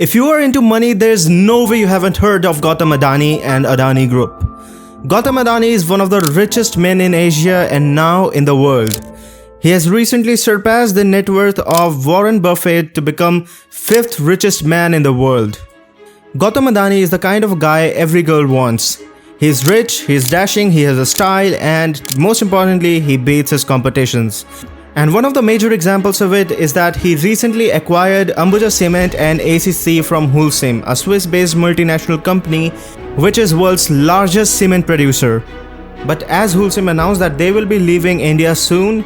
If you are into money, there's no way you haven't heard of Gautam Adani and Adani Group. Gautam Adani is one of the richest men in Asia and now in the world. He has recently surpassed the net worth of Warren Buffett to become 5th richest man in the world. Gautam Adani is the kind of guy every girl wants. He's rich, he's dashing, he has a style, and most importantly, he beats his competitions. And one of the major examples of it is that he recently acquired Ambuja Cement and ACC from Holcim, a Swiss-based multinational company which is world's largest cement producer. But as Holcim announced that they will be leaving India soon,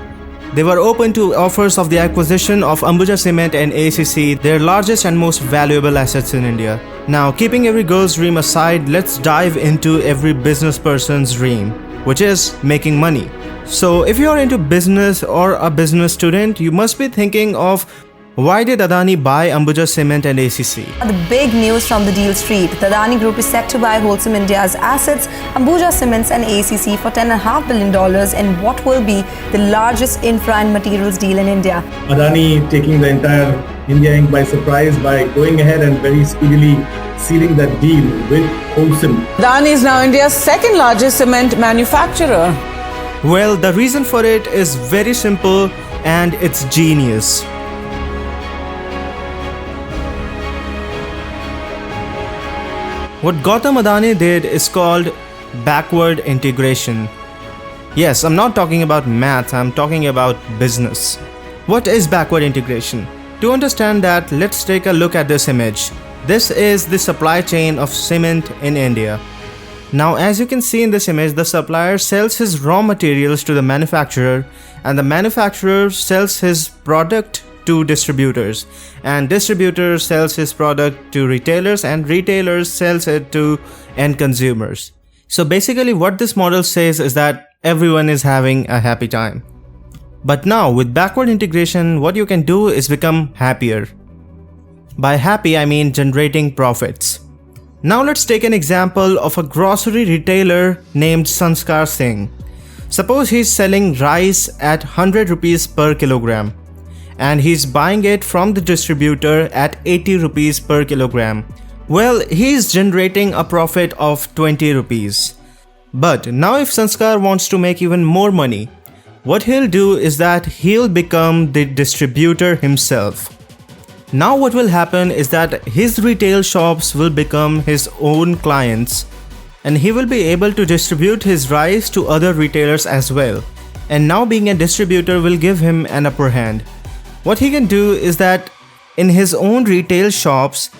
they were open to offers of the acquisition of Ambuja Cement and ACC, their largest and most valuable assets in India. Now, keeping every girl's dream aside, let's dive into every business person's dream, which is making money. So if you are into business or a business student, you must be thinking of why did Adani buy Ambuja Cement and ACC? The big news from the deal street. The Adani Group is set to buy Holcim India's assets, Ambuja Cements and ACC for $10.5 billion in what will be the largest infra and materials deal in India. Adani taking the entire India Inc. by surprise by going ahead and very speedily sealing that deal with Holcim. Adani is now India's second largest cement manufacturer. Well, the reason for it is very simple and it's genius. What Gautam Adani did is called backward integration. Yes, I'm not talking about math, I'm talking about business. What is backward integration? To understand that, let's take a look at this image. This is the supply chain of cement in India. Now, as you can see in this image, the supplier sells his raw materials to the manufacturer and the manufacturer sells his product to distributors, and distributor sells his product to retailers and retailers sells it to end consumers. So basically what this model says is that everyone is having a happy time. But now with backward integration, what you can do is become happier. By happy, I mean generating profits. Now let's take an example of a grocery retailer named Sanskar Singh. Suppose he's selling rice at 100 rupees per kilogram and he's buying it from the distributor at 80 rupees per kilogram. Well, he's generating a profit of 20 rupees. But now if Sanskar wants to make even more money, what he'll do is that he'll become the distributor himself. Now what will happen is that his retail shops will become his own clients and he will be able to distribute his rice to other retailers as well. And now being a distributor will give him an upper hand. What he can do is that in his own retail shops,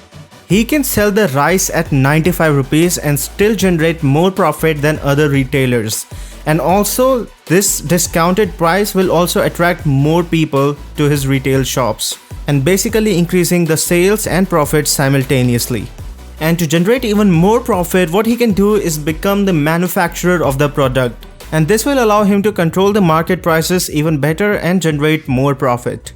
he can sell the rice at 95 rupees and still generate more profit than other retailers. And also this discounted price will also attract more people to his retail shops and basically increasing the sales and profits simultaneously. And to generate even more profit, what he can do is become the manufacturer of the product. And this will allow him to control the market prices even better and generate more profit.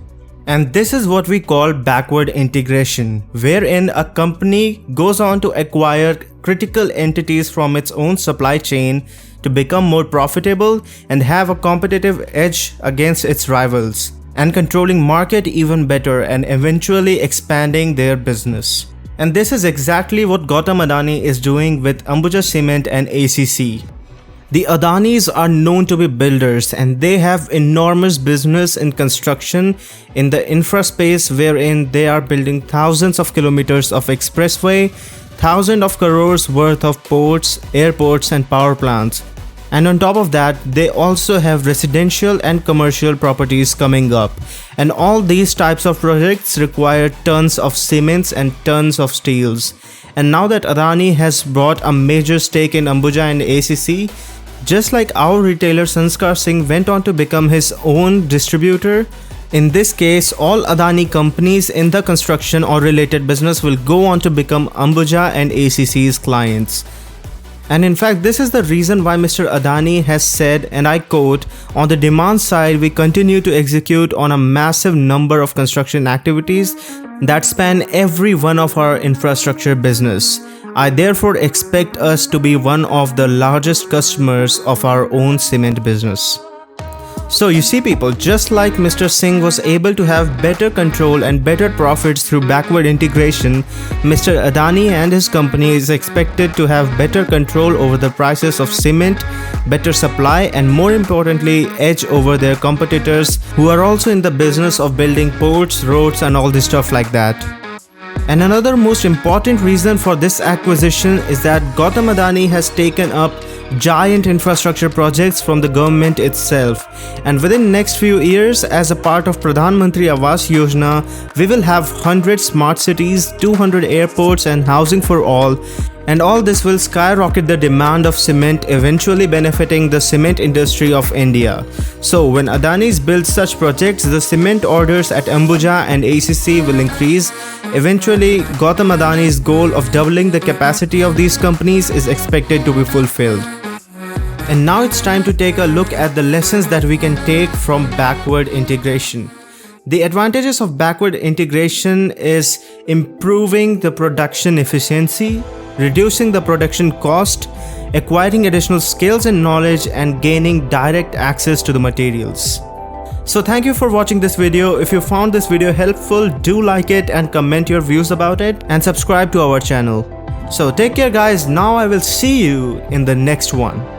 And this is what we call backward integration, wherein a company goes on to acquire critical entities from its own supply chain to become more profitable and have a competitive edge against its rivals, and controlling market even better and eventually expanding their business. And this is exactly what Gautam Adani is doing with Ambuja Cement and ACC. The Adanis are known to be builders and they have enormous business in construction in the infra space, wherein they are building thousands of kilometers of expressway, thousands of crores worth of ports, airports and power plants. And on top of that, they also have residential and commercial properties coming up. And all these types of projects require tons of cements and tons of steels. And now that Adani has bought a major stake in Ambuja and ACC, just like our retailer Sanskar Singh went on to become his own distributor, in this case all Adani companies in the construction or related business will go on to become Ambuja and ACC's clients. And in fact, this is the reason why Mr. Adani has said, and I quote, "On the demand side, we continue to execute on a massive number of construction activities that span every one of our infrastructure business. I therefore expect us to be one of the largest customers of our own cement business." So you see people, just like Mr. Singh was able to have better control and better profits through backward integration, Mr. Adani and his company is expected to have better control over the prices of cement, better supply, and more importantly, edge over their competitors who are also in the business of building ports, roads and all this stuff like that. And another most important reason for this acquisition is that Gautam Adani has taken up giant infrastructure projects from the government itself, and within next few years, as a part of Pradhan Mantri Awas Yojana, we will have 100 smart cities, 200 airports and housing for all, and all this will skyrocket the demand of cement, eventually benefiting the cement industry of India. So when Adanis build such projects, the cement orders at Ambuja and ACC will increase. Eventually, Gautam Adani's goal of doubling the capacity of these companies is expected to be fulfilled. And now it's time to take a look at the lessons that we can take from backward integration. The advantages of backward integration is improving the production efficiency, reducing the production cost, acquiring additional skills and knowledge, and gaining direct access to the materials. So thank you for watching this video. If you found this video helpful, do like it and comment your views about it, and subscribe to our channel. So take care guys, now I will see you in the next one.